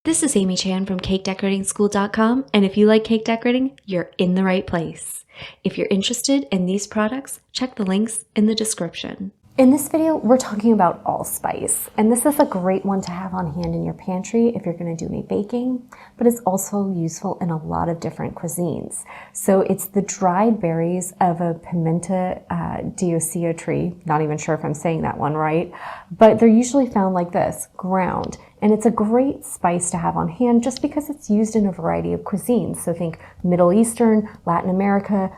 This is Amy Chan from CakeDecoratingSchool.com, and if you like cake decorating, you're in the right place. If you're interested in these products, check the links in the description. In this video, we're talking about Allspice, and this is a great one to have on hand in your pantry if you're going to do any baking, but it's also useful in a lot of different cuisines. So it's the dried berries of a pimenta dioica tree, not even sure if I'm saying that one right, but they're usually found like this, ground. And it's a great spice to have on hand just because it's used in a variety of cuisines. So think Middle Eastern, Latin America,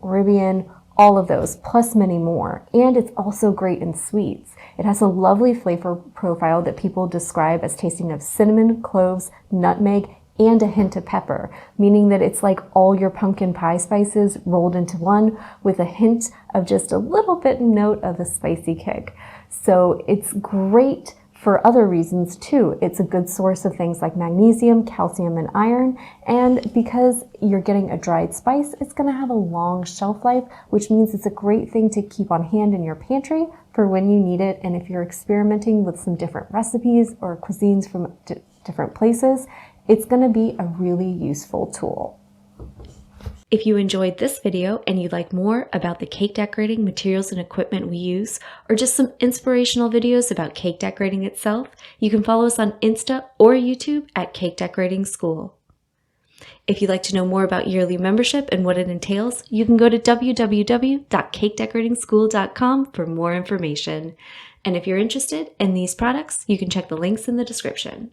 Caribbean, all of those, plus many more. And it's also great in sweets. It has a lovely flavor profile that people describe as tasting of cinnamon, cloves, nutmeg, and a hint of pepper, meaning that it's like all your pumpkin pie spices rolled into one with a hint of just a little bit note of a spicy kick. So it's great for other reasons too. It's a good source of things like magnesium, calcium, and iron. And because you're getting a dried spice, it's going to have a long shelf life, which means it's a great thing to keep on hand in your pantry for when you need it. And if you're experimenting with some different recipes or cuisines from different places, it's going to be a really useful tool. If you enjoyed this video and you'd like more about the cake decorating materials and equipment we use, or just some inspirational videos about cake decorating itself, you can follow us on Insta or YouTube at Cake Decorating School. If you'd like to know more about yearly membership and what it entails, you can go to www.cakedecoratingschool.com for more information. And if you're interested in these products, you can check the links in the description.